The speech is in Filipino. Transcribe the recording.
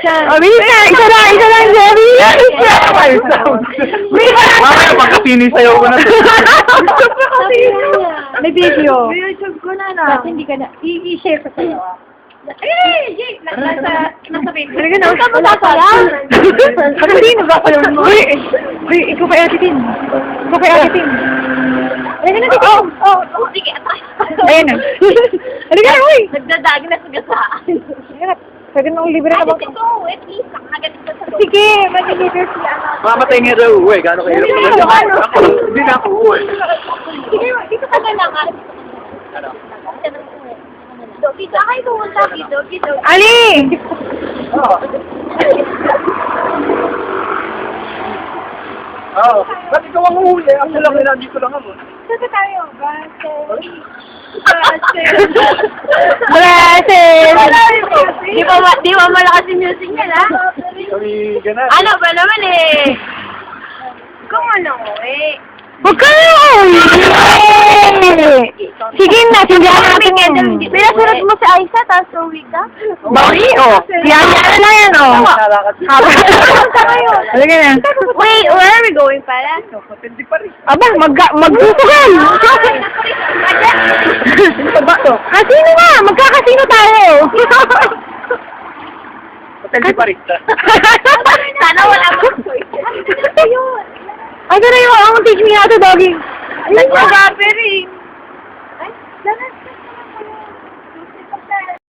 Oh, bilis na! Isa lang, Jerry! Mamaya pagkasinisayaw ko na to. May video. YouTube ko na Kasi hindi ka na, i-share ko sa'yo. Jake! Nasa Facebook. Talaga na, saan mo sasayaw? Ano din, nagsasayaw mo? Uy, ikaw kay Ate Tin. Ikaw kay Ate Tin. Halika na, Tito. Sige, Ayan na. Halika na, uy. nagdadag na sa gasaan. Halika na. Pwede nang libre na ba? Ito, at least, nakagalit ko sa loob. Sige, mag-libre sila. Mamatay nga daw uwi. Gano'n kahirap. Hindi na ako uwi. Sige, dito ka na lang. Dito, ay, pumunta dito. Ali! Oo. Ba't ikaw ang uwi? Ako lang na dito lang ako. Saan tayo? Blessed! Di ba malakas yung music niya, ha? Kami ganun. Ano ba naman eh? Kung ano Huwag ka na! Sige na, sindihan natin yan. Pinasulat mo si Aisa, tapos uwi ka? Bakit? Oh. Yan na yan, oh. Halika na. Wait, where are we going pala? Matindi pa rin. Aba, magsusugan! Kasino nga! Magkakasino tayo! Matindi pa rin. Sana wala mo. Ay, gano'n yung teach me how to doggy. Nag-gathering.